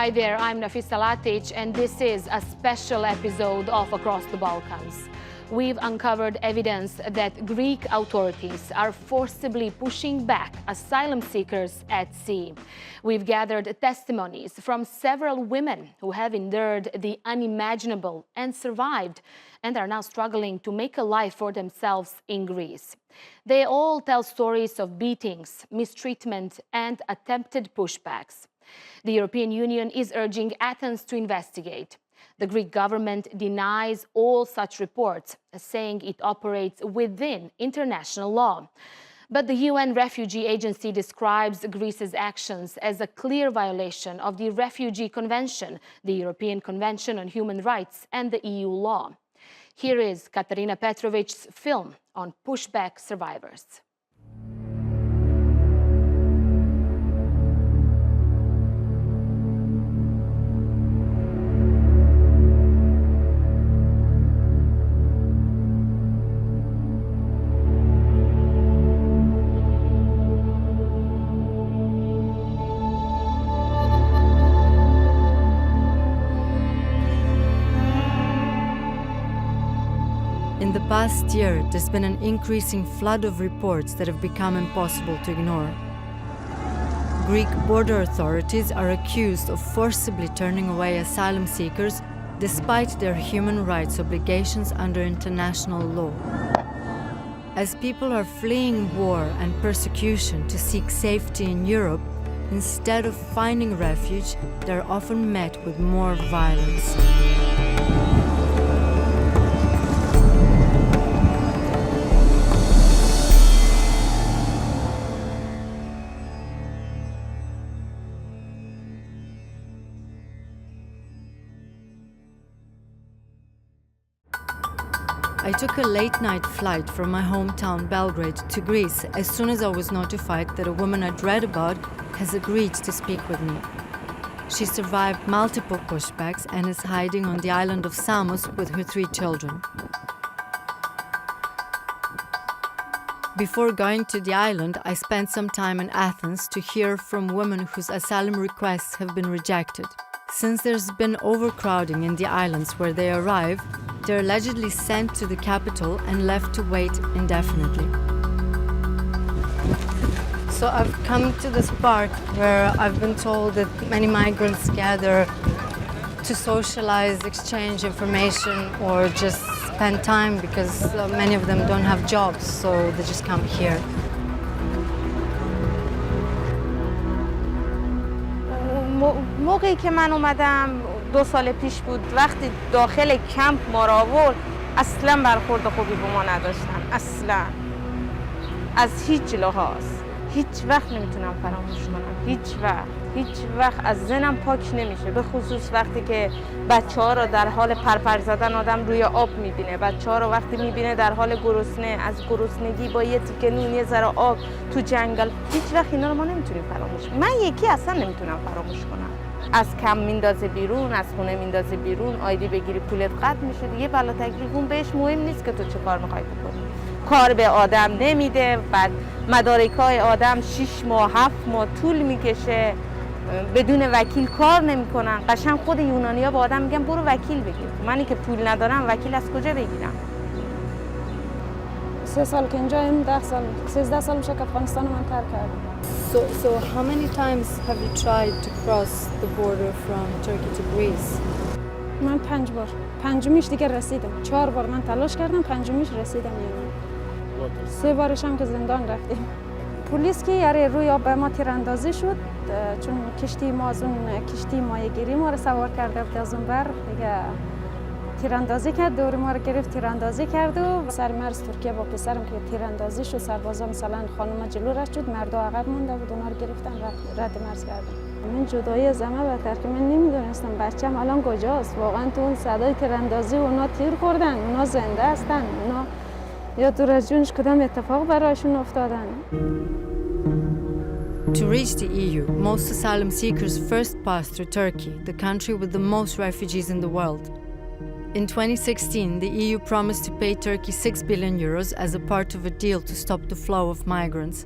Hi there, I'm Nafisa Latic, and this is a special episode of Across the Balkans. We've uncovered evidence that Greek authorities are forcibly pushing back asylum seekers at sea. We've gathered testimonies from several women who have endured the unimaginable and survived, and are now struggling to make a life for themselves in Greece. They all tell stories of beatings, mistreatment, and attempted pushbacks. The European Union is urging Athens to investigate. The Greek government denies all such reports, saying it operates within international law. But the UN Refugee Agency describes Greece's actions as a clear violation of the Refugee Convention, the European Convention on Human Rights, and the EU law. Here is Katarina Petrovic's film on pushback survivors. In the past year, there's been an increasing flood of reports that have become impossible to ignore. Greek border authorities are accused of forcibly turning away asylum seekers despite their human rights obligations under international law. As people are fleeing war and persecution to seek safety in Europe, instead of finding refuge, they're often met with more violence. I took a late-night flight from my hometown Belgrade to Greece as soon as I was notified that a woman I'd read about has agreed to speak with me. She survived multiple pushbacks and is hiding on the island of Samos with her 3 children. Before going to the island, I spent some time in Athens to hear from women whose asylum requests have been rejected. Since there's been overcrowding in the islands where they arrive, they're allegedly sent to the capital and left to wait indefinitely. So I've come to this park where I've been told that many migrants gather to socialize, exchange information, or just spend time because many of them don't have jobs, so they just come here. موقعی که من اومدم 2 سال پیش بود، وقتی داخل کمپ ما را آورد اصلا برخورد خوبی به ما نداشتن، اصلا از هیچ لحاظ. هیچ وقت نمیتونم فراموش کنم، هیچ وقت از ذهنم پاک نمیشه، به خصوص وقتی که بچه ها را در حال پرپر زدن آدم روی آب میبینه، بچه ها را وقتی میبینه در حال گرسنه، از گرسنگی با یه تیکه نون یه ذره آب تو جنگل، هیچ وقت اینا رو ما نمیتونیم فراموش کنیم. من یکی اصلا نمیتونم فراموش کنم. از کم میندازه بیرون، از خونه میندازه بیرون، آیدی بگیری پولت قطع میشه، دیگه بلا تکلیف اون بهش مهم نیست که تو چه کار میخوای بکنی. کار به آدم نمیده، بعد مدارکای آدم 6 ماه 7 ماه طول میکشه، بدون وکیل کار نمیکنن. قشنگ خود یونانی‌ها به آدم میگن برو وکیل بگیر. منی که پول ندارم وکیل از کجا بگیرم؟ 3 سال که اینجاییم، 10 سال 13 سال میشه که افغانستان من ترک کردم. So how many times have you tried to cross the border from Turkey to Greece? من 5 بار. پنجمیش دیگه رسیدم. 4 بار من تلاش کردم، پنجمیش رسیدم یعنی. 3 بارش هم که زندان رفتیم. پلیس که یاری روی آب به ما تیراندازی شد، چون کشتی ما از اون کشتی ماهیگیری ما رو سوار کرده بود از اون بر، دیگه تیراندازی کرد، دور ما رو گرفت تیراندازی کرد و سر مرز ترکیه با پسرم که تیراندازی شد، سربازا مثلا خانم جلو رفت شد، مردا عقب مونده بود، اونا رو گرفتن رد مرز کردن. من جدایی از همه بدتر که من نمیدونستم بچه‌م الان کجاست. واقعا تو اون صدای تیراندازی اونا تیر خوردن، اونا زنده هستن، اونا یا دور از جونش کدام اتفاق براشون افتادن. To reach the EU, most asylum seekers first pass through Turkey, the country with the most refugees in the world. In 2016, the EU promised to pay Turkey €6 billion as a part of a deal to stop the flow of migrants.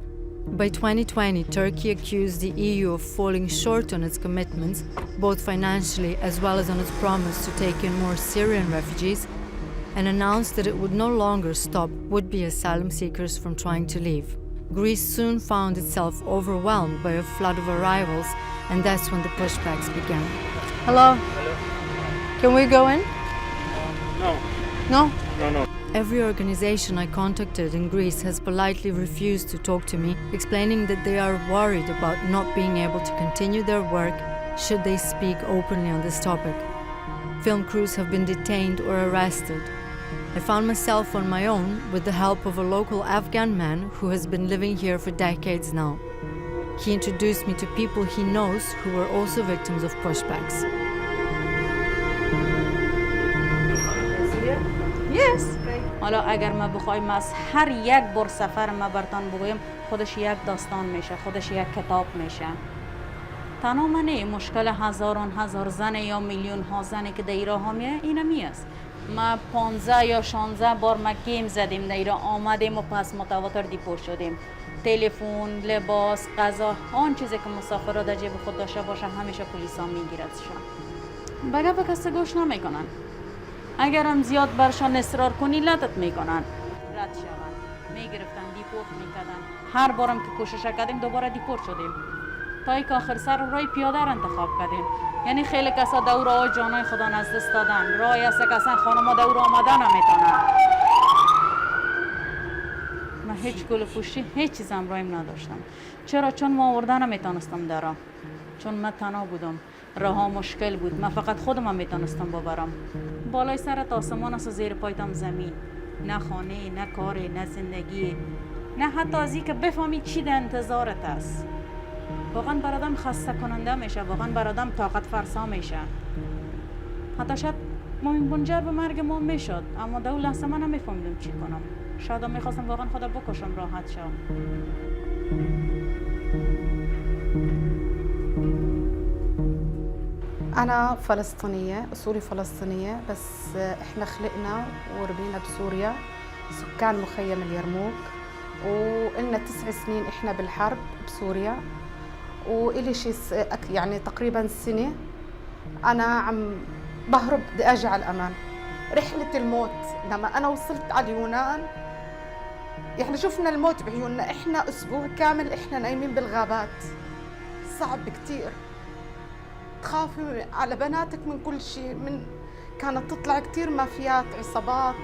By 2020, Turkey accused the EU of falling short on its commitments, both financially as well as on its promise to take in more Syrian refugees, and announced that it would no longer stop would-be asylum seekers from trying to leave. Greece soon found itself overwhelmed by a flood of arrivals, and that's when the pushbacks began. Hello. Can we go in? No. No? No. Every organization I contacted in Greece has politely refused to talk to me, explaining that they are worried about not being able to continue their work should they speak openly on this topic. Film crews have been detained or arrested. I found myself on my own with the help of a local Afghan man who has been living here for decades now. He introduced me to people he knows who were also victims of pushbacks. Yes. حالا اگر ما بخوایم از هر یک بار سفر ما برتان بگویم خودش یک داستان میشه، خودش یک کتاب میشه. تنها منه مشکل هزار زن یا میلیون ها زنی که در ایران همیه اینمی است. ما 15 یا 16 بار ما گیم زدیم در ایران، آمدیم و پس متواتر دیپورت شدیم. تلفن، لباس، غذا، آن چیزی که مسافرها در جیب خود داشته باشه همیشه پلیسا میگیردشان. بگه به کسی گوش نمیکنن. اگر هم زیاد برشان اصرار کنی لطت میکنن، رد شون، میگرفتن، دیپورت میکردن. هر بارم که کوشش کردیم دوباره دیپورت شدیم. تا که آخر سر رای پیاده را انتخاب کردیم. یعنی خیلی کسا دور آقای جانای خدا از دست دادن. رای است که اصلا خانما دور آمدن نمیتونن. من هیچ گل پوشی هیچ چیزم رایم نداشتم. چرا؟ چون ما آوردن نمیتونستم درام. چون من تنها بودم. راه مشکل بود. من فقط خودم میتونستم ببرم. بالای سرت آسمان است و زیر پایتم زمین. نه خانه، نه کار، نه زندگی، نه حتی از اینکه بفهمی چی در انتظارت است. واقعا برادم خسته کننده میشه، واقعا برادم طاقت فرسا میشه. حتی شاید منجر به مرگ ما میشد، اما در اون لحظه من نمیفهمیدم چی کنم. شاید میخواستم واقعا خودم بکشم راحت شم. أنا فلسطينية، أصولي فلسطينية، بس إحنا خلقنا وربينا بسوريا، سكان مخيم اليرموك، وإلنا 9 سنين إحنا بالحرب بسوريا، وإلي شي يعني تقريباً سنة أنا عم بهرب بدي أجي على الأمان. رحلة الموت لما أنا وصلت على اليونان، يعني شفنا الموت بعيوننا. إحنا أسبوع كامل إحنا نايمين بالغابات، صعب كتير. تخافي على بناتك من كل شيء. من كانت تطلع كتير مافيات، عصابات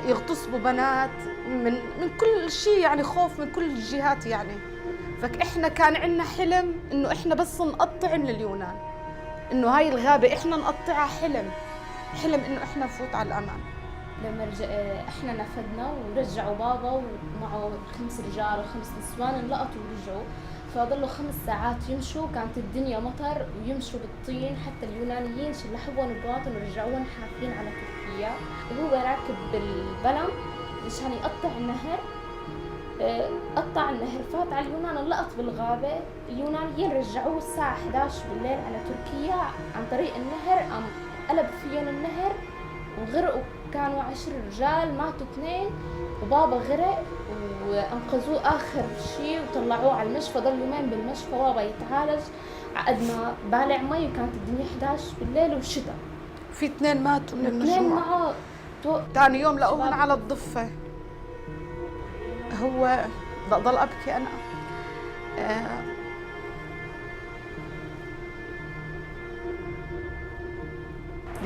يغتصبوا بنات، من كل شيء، يعني خوف من كل الجهات يعني. فإحنا كان عندنا حلم إنه إحنا بس نقطع من اليونان، إنه هاي الغابة إحنا نقطعها. حلم إنه إحنا نفوت على الأمان. لما إحنا نفذنا ورجعوا بابا ومعه 5 رجال و5 نسوان، انلقطوا ورجعوا. فضلوا 5 ساعات يمشوا، كانت الدنيا مطر ويمشوا بالطين. حتى اليونانيين شلحوهم بواطن ورجعوهم حافين على تركيا. وهو راكب بالبلم مشان يقطع النهر، قطع النهر، فات على اليونان، انلقط بالغابة. اليونانيين رجعوه الساعة 11 بالليل على تركيا عن طريق النهر. قام قلب فيهم النهر وغرقوا. كانوا 10 رجال، ماتوا 2 وبابا غرق، وانقذوه اخر شيء وطلعوه على المشفى. ضل يومين بالمشفى بابا يتعالج عقد ما بالع مي، وكانت الدنيا 11 بالليل وشتاء. في 2 ماتوا من النجوع. 2 معه. ثاني يوم لقوهن على الضفة. هو ضل أبكي أنا.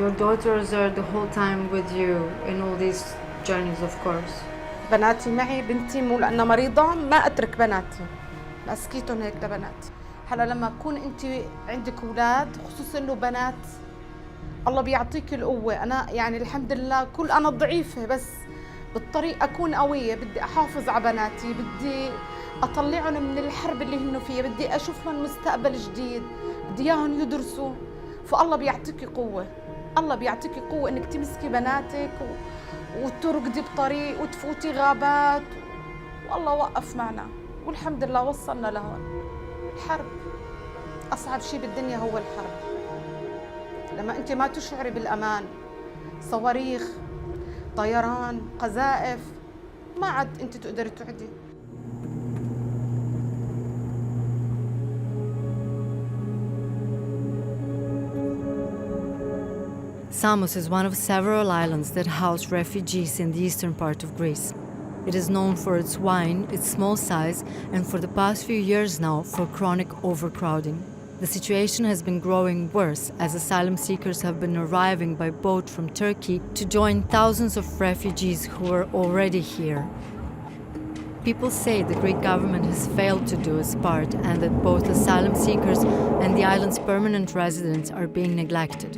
Your daughters are the whole time with you in all these journeys, of course. بناتي معي. بنتي مو لأنها مريضة ما أترك بناتي، مسكيتهم هيك لبناتي. هلا لما تكون أنت عندك أولاد، خصوصاً إنه بنات، الله بيعطيك القوة. أنا يعني الحمد لله أنا ضعيفة، بس بالطريق أكون قوية. بدي أحافظ على بناتي، بدي أطلعهم من الحرب اللي هن فيها، بدي أشوف لهم مستقبل جديد، بدي إياهم يدرسوا. فالله بيعطيكي قوة، الله بيعطيكي قوة إنك تمسكي بناتك وتركضي بطريق وتفوتي غابات، والله وقف معنا والحمد لله وصلنا لهون. الحرب أصعب شيء بالدنيا هو الحرب. لما أنت ما تشعري بالأمان، صواريخ، طيران، قذائف، ما عاد أنت تقدري تعدي. Samos is one of several islands that house refugees in the eastern part of Greece. It is known for its wine, its small size, and for the past few years now for chronic overcrowding. The situation has been growing worse as asylum seekers have been arriving by boat from Turkey to join thousands of refugees who are already here. People say the Greek government has failed to do its part and that both asylum seekers and the island's permanent residents are being neglected.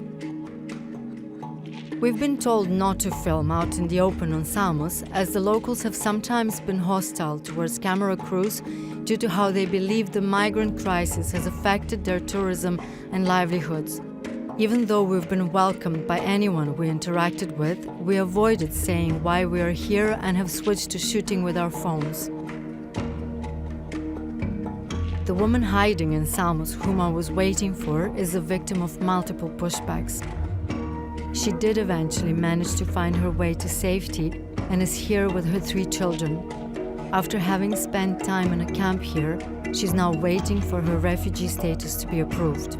We've been told not to film out in the open on Samos, as the locals have sometimes been hostile towards camera crews due to how they believe the migrant crisis has affected their tourism and livelihoods. Even though we've been welcomed by anyone we interacted with, we avoided saying why we are here and have switched to shooting with our phones. The woman hiding in Samos, whom I was waiting for, is a victim of multiple pushbacks. She did eventually manage to find her way to safety and is here with her 3 children. After having spent time in a camp here, she's now waiting for her refugee status to be approved.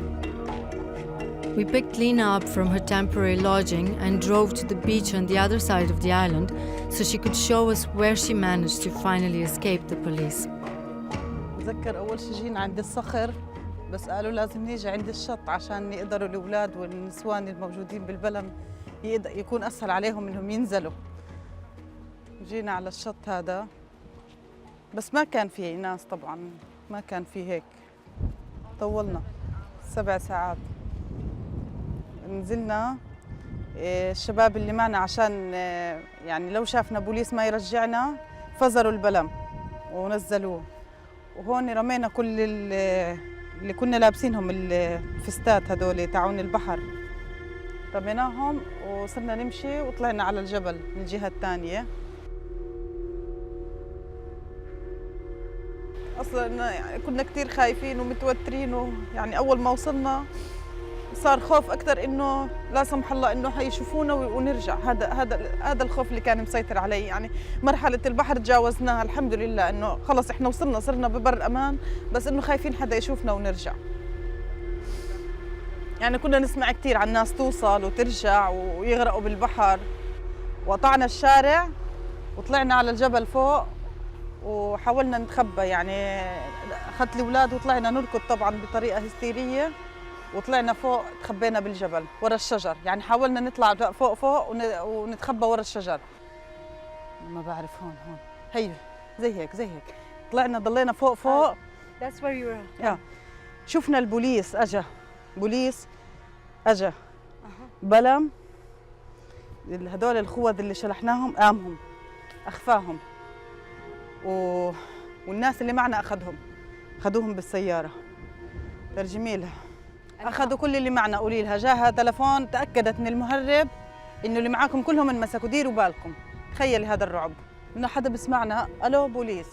We picked Lina up from her temporary lodging and drove to the beach on the other side of the island so she could show us where she managed to finally escape the police. بتذكر أول شي جينا عند الصخر بس قالوا لازم نيجي عند الشط عشان يقدروا الأولاد والنسوان الموجودين بالبلم يكون أسهل عليهم إنهم ينزلوا. جينا على الشط هذا بس ما كان فيه ناس طبعاً، ما كان فيه هيك. طولنا 7 ساعات. نزلنا الشباب اللي معنا عشان يعني لو شافنا بوليس ما يرجعنا فزروا البلم ونزلوه. وهون رمينا كل اللي كنا لابسينهم الفستات هدول تاعون البحر، رميناهم وصرنا نمشي وطلعنا على الجبل من الجهة الثانية. أصلاً يعني كنا كتير خايفين ومتوترين، ويعني أول ما وصلنا صار خوف أكثر إنه لا سمح الله إنه حيشوفونا ونرجع. هذا الخوف اللي كان مسيطر علي. يعني مرحلة البحر تجاوزناها الحمد لله، إنه خلص إحنا وصلنا صرنا ببر الأمان، بس إنه خايفين حدا يشوفنا ونرجع. يعني كنا نسمع كثير عن ناس توصل وترجع ويغرقوا بالبحر. وقطعنا الشارع وطلعنا على الجبل فوق وحاولنا نتخبى. يعني أخذت الأولاد وطلعنا نركض طبعاً بطريقة هستيرية، وطلعنا فوق تخبينا بالجبل ورا الشجر. يعني حاولنا نطلع فوق ونتخبى ورا الشجر. ما بعرف هون هي زي هيك طلعنا ضلينا فوق. That's where you were. شفنا البوليس بوليس اجا بلم هدول الخوذ اللي شلحناهم قامهم اخفاهم، والناس اللي معنا اخذوهم بالسياره. ترجمي لها. اخذوا كل اللي معنا، قولي لها جاها تلفون تاكدت من المهرب انه اللي معاكم كلهم انمسكوا، ديروا بالكم. تخيلي هذا الرعب، انه حدا بسمعنا الو بوليس.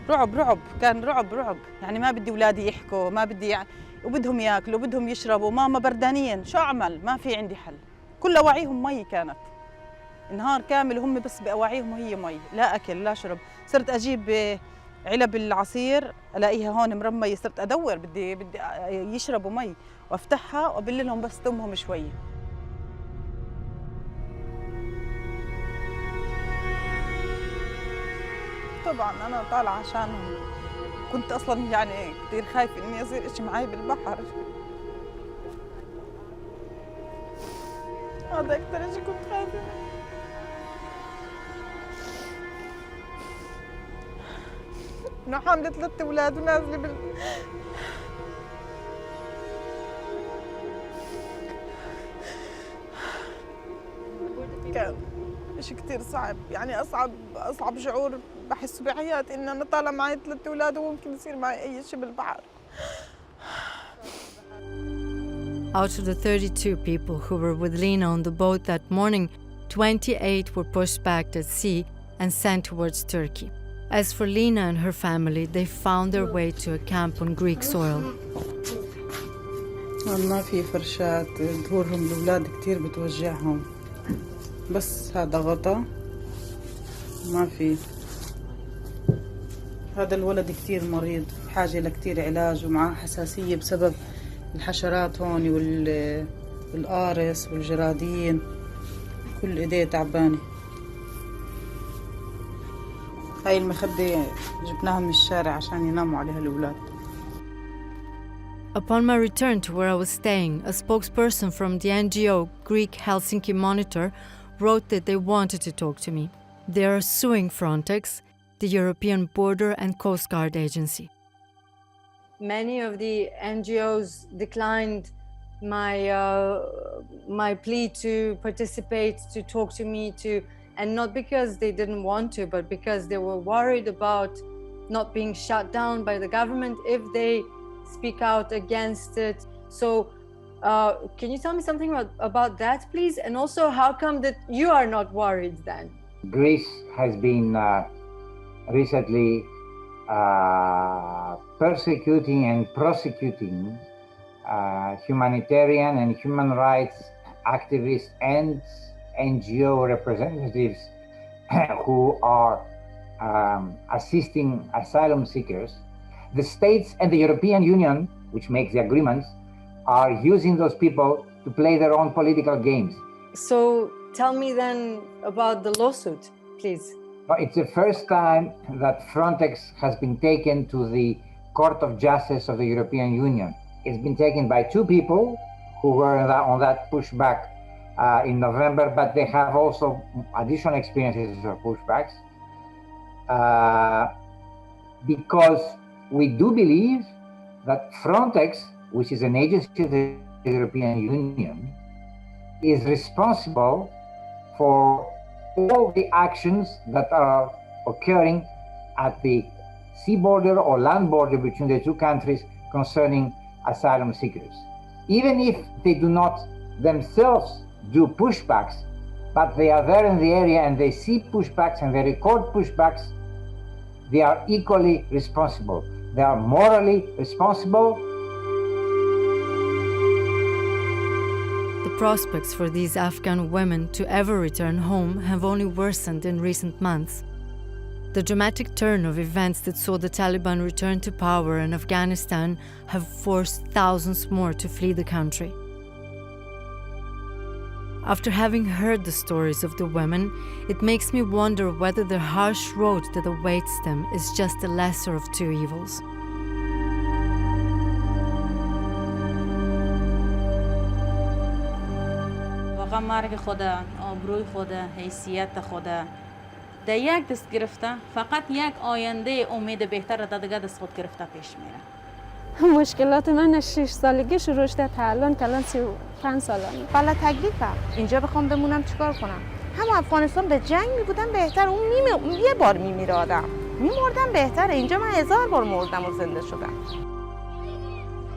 رعب كان رعب. يعني ما بدي اولادي يحكوا، ما بدي يعني، وبدهم ياكلوا وبدهم يشربوا. ماما بردانين، شو اعمل؟ ما في عندي حل. كل اواعيهم مي كانت نهار كامل، وهم بس باواعيهم وهي مي، لا اكل لا شرب. صرت اجيب علب العصير الاقيها هون مرميه، صرت ادور بدي يشربوا مي وافتحها وابل لهم بس تمهم شوي. طبعا انا طالعه عشانهم. كنت اصلا يعني كثير خايفه اني يصير شيء معي بالبحر. هذا اكثر شيء كنت خايفه. انه حامله 3 اولاد ونازله كان شيء كثير صعب. يعني اصعب شعور بحسه بحياتي ان انا طالعه معي 3 اولاد وممكن يصير معي اي شيء بالبحر. Out of the 32 people who were with Lina on the boat that morning, 28 were pushed back at sea and sent towards Turkey. As for Lina and her family, they found their way to a camp on Greek soil. ما في فرشات، ظهورهم الأولاد كتير بتوجعهم، بس هذا غطا ما في. هذا الولد كتير مريض، بحاجة لكتير علاج ومعاه حساسية بسبب الحشرات هون القارص والجرادين، كل ايديه تعبانة. هاي المخدة جبناها من الشارع عشان يناموا عليها الأولاد. Upon my return to where I was staying, a spokesperson from the NGO Greek Helsinki Monitor wrote that they wanted to talk to me. They are suing Frontex, the European Border and Coast Guard Agency. Many of the NGOs declined my plea to participate, to talk to me, and not because they didn't want to, but because they were worried about not being shut down by the government if they speak out against it. So can you tell me something about that, please? And also, how come that you are not worried then? Greece has been recently persecuting and prosecuting humanitarian and human rights activists and NGO representatives who are assisting asylum seekers. The states and the European Union, which makes the agreements, are using those people to play their own political games. So tell me then about the lawsuit, please. It's the first time that Frontex has been taken to the Court of Justice of the European Union. It's been taken by two people who were on that pushback in November, but they have also additional experiences of pushbacks. Because we do believe that Frontex, which is an agency of the European Union, is responsible for all the actions that are occurring at the sea border or land border between the two countries concerning asylum seekers. Even if they do not themselves do pushbacks, but they are there in the area and they see pushbacks and they record pushbacks, they are equally responsible. They are morally responsible. The prospects for these Afghan women to ever return home have only worsened in recent months. The dramatic turn of events that saw the Taliban return to power in Afghanistan have forced thousands more to flee the country. After having heard the stories of the women, it makes me wonder whether the harsh road that awaits them is just the lesser of two evils. واقعا مرگ خدا، آبروی خدا، حیثیت خدا در یک دست گرفته، فقط یک آینده امید بهتر را دیگه دست خود گرفته پیش میره. مشکلات من از 6 سالگی شروع شده تا الان 35 سالانه. بلا تکلیفم اینجا بخوام بمونم چیکار کنم؟ هم افغانستان به جنگ میبودم بهتر، اون یه بار میمیره آدم، میمردم بهتره. اینجا من 1000 بار مردم و زنده شدم.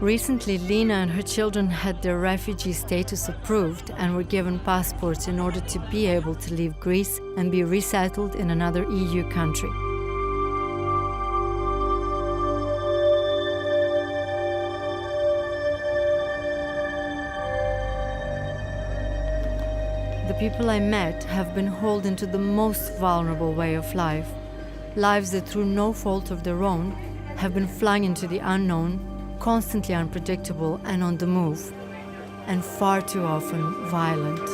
Recently, Lina and her children had their refugee status approved and were given passports in order to be able to leave Greece and be resettled in another EU country. The people I met have been hauled into the most vulnerable way of life, lives that through no fault of their own have been flung into the unknown, constantly unpredictable and on the move, and far too often violent.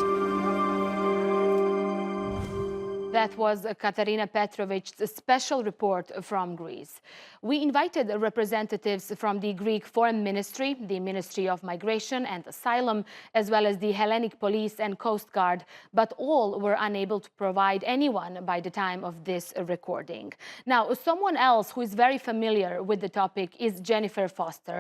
That was Katarina Petrovic's special report from Greece. We invited representatives from the Greek Foreign Ministry, the Ministry of Migration and Asylum, as well as the Hellenic Police and Coast Guard, but all were unable to provide anyone by the time of this recording. Now, someone else who is very familiar with the topic is Jennifer Foster.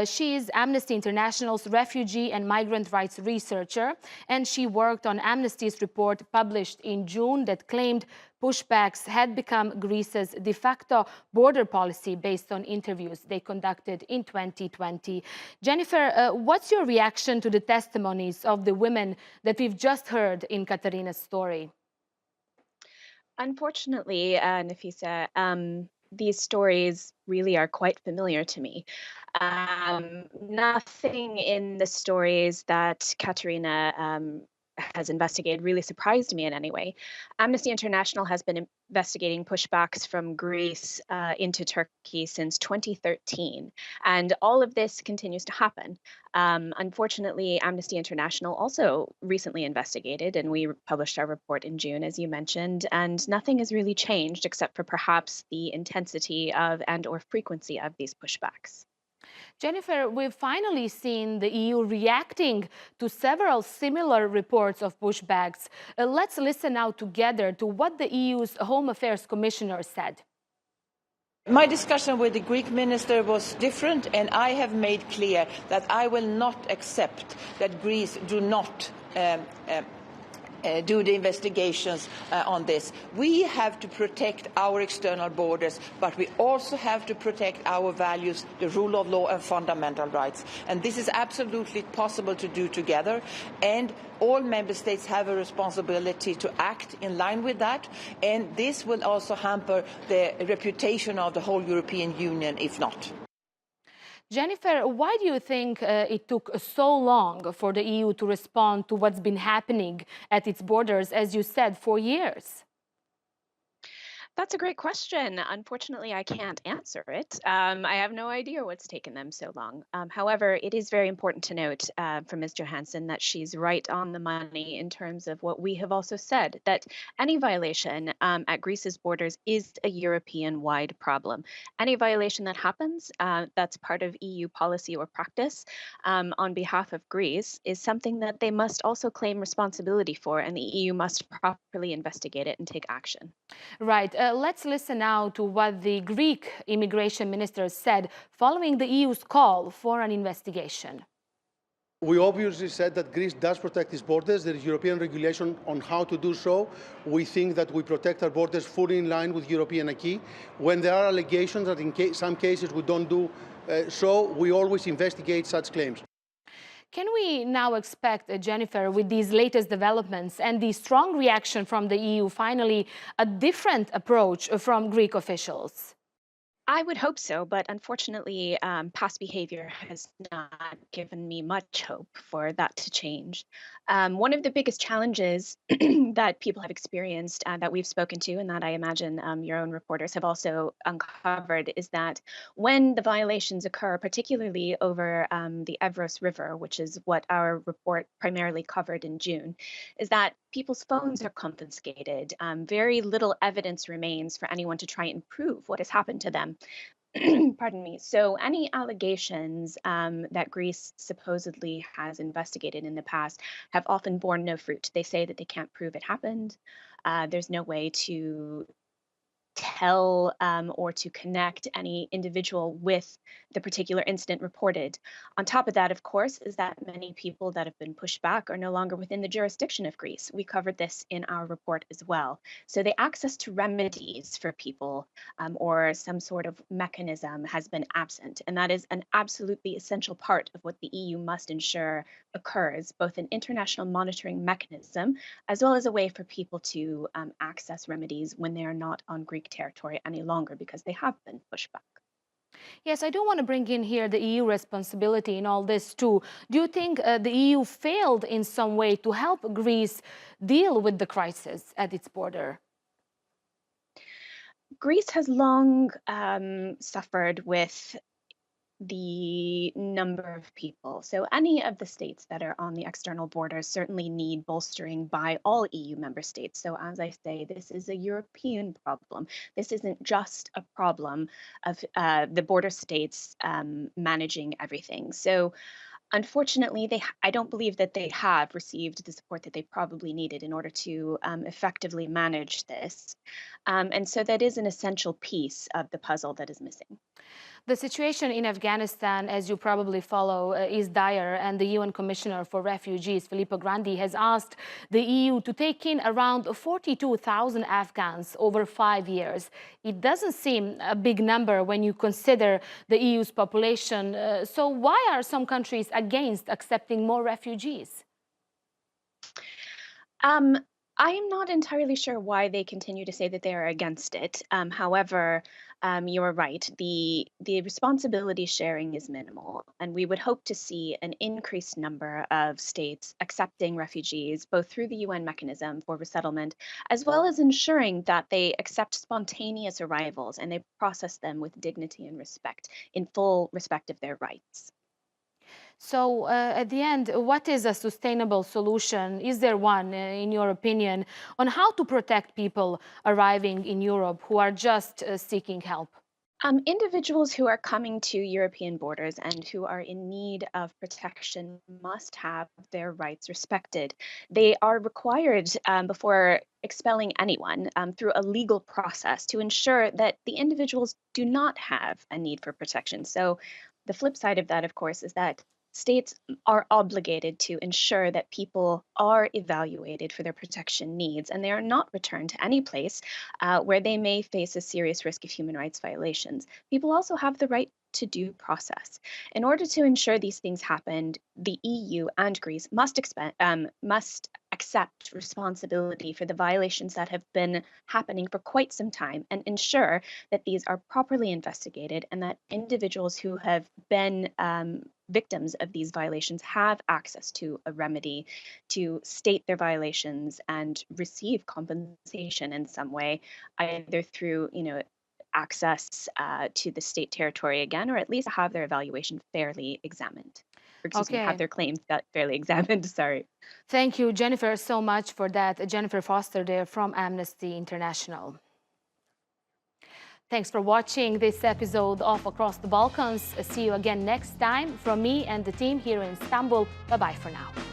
She is Amnesty International's refugee and migrant rights researcher, and she worked on Amnesty's report published in June that claimed pushbacks had become Greece's de facto border policy based on interviews they conducted in 2020. Jennifer, what's your reaction to the testimonies of the women that we've just heard in Katarina's story? Unfortunately, Nafisa, these stories really are quite familiar to me. Nothing in the stories that Katarina has investigated really surprised me in any way. Amnesty International has been investigating pushbacks from Greece into Turkey since 2013, and all of this continues to happen. Unfortunately, Amnesty International also recently investigated, and we published our report in June, as you mentioned, and nothing has really changed except for perhaps the intensity of and/or frequency of these pushbacks. Jennifer, we've finally seen the EU reacting to several similar reports of pushbacks. Let's listen now together to what the EU's Home Affairs Commissioner said. My discussion with the Greek minister was different, and I have made clear that I will not accept that Greece do not do the investigations on this. We have to protect our external borders, but we also have to protect our values, the rule of law and fundamental rights. And this is absolutely possible to do together. And all member states have a responsibility to act in line with that. And this will also hamper the reputation of the whole European Union if not. Jennifer, why do you think it took so long for the EU to respond to what's been happening at its borders, as you said, for years? That's a great question. Unfortunately, I can't answer it. I have no idea what's taken them so long. However, it is very important to note from Ms. Johansson that she's right on the money in terms of what we have also said, that any violation at Greece's borders is a European-wide problem. Any violation that happens that's part of EU policy or practice on behalf of Greece is something that they must also claim responsibility for, and the EU must properly investigate it and take action. Right. Let's listen now to what the Greek immigration minister said following the EU's call for an investigation. We obviously said that Greece does protect its borders. There is European regulation on how to do so. We think that we protect our borders fully in line with European acquis. When there are allegations that in some cases we don't do so, we always investigate such claims. Can we now expect, Jennifer, with these latest developments and the strong reaction from the EU, finally a different approach from Greek officials? I would hope so, but unfortunately, past behavior has not given me much hope for that to change. One of the biggest challenges that people have experienced that we've spoken to, and that I imagine your own reporters have also uncovered, is that when the violations occur, particularly over the Evros River, which is what our report primarily covered in June, is that people's phones are confiscated. Very little evidence remains for anyone to try and prove what has happened to them. Pardon me. So any allegations that Greece supposedly has investigated in the past have often borne no fruit. They say that they can't prove it happened. There's no way to tell or to connect any individual with the particular incident reported. On top of that, of course, is that many people that have been pushed back are no longer within the jurisdiction of Greece. We covered this in our report as well. So the access to remedies for people or some sort of mechanism has been absent. And that is an absolutely essential part of what the EU must ensure occurs, both an international monitoring mechanism, as well as a way for people to access remedies when they are not on Greek territory any longer because they have been pushed back. Yes, I do want to bring in here the EU responsibility in all this too. Do you think the EU failed in some way to help Greece deal with the crisis at its border? Greece has long suffered with the number of people. So any of the states that are on the external borders certainly need bolstering by all EU member states. So as I say, this is a European problem. This isn't just a problem of the border states managing everything. So unfortunately, I don't believe that they have received the support that they probably needed in order to effectively manage this. And so that is an essential piece of the puzzle that is missing. The situation in Afghanistan, as you probably follow, is dire, and the UN Commissioner for Refugees, Filippo Grandi, has asked the EU to take in around 42,000 Afghans over 5 years. It doesn't seem a big number when you consider the EU's population. So why are some countries against accepting more refugees? I am not entirely sure why they continue to say that they are against it. However, you are right. The responsibility sharing is minimal, and we would hope to see an increased number of states accepting refugees, both through the UN mechanism for resettlement, as well as ensuring that they accept spontaneous arrivals and they process them with dignity and respect, in full respect of their rights. So at the end, what is a sustainable solution? Is there one, in your opinion, on how to protect people arriving in Europe who are just seeking help? Individuals who are coming to European borders and who are in need of protection must have their rights respected. They are required, before expelling anyone, through a legal process to ensure that the individuals do not have a need for protection. So the flip side of that, of course, is that states are obligated to ensure that people are evaluated for their protection needs and they are not returned to any place where they may face a serious risk of human rights violations. People also have the right to due process. In order to ensure these things happen, the EU and Greece must accept responsibility for the violations that have been happening for quite some time and ensure that these are properly investigated and that individuals who have been victims of these violations have access to a remedy to state their violations and receive compensation in some way, either through, access to the state territory again, or at least have their evaluation fairly examined. Or excuse me, have their claims fairly examined, sorry. Thank you, Jennifer, so much for that. Jennifer Foster there from Amnesty International. Thanks for watching this episode of Across the Balkans. See you again next time from me and the team here in Istanbul. Bye-bye for now.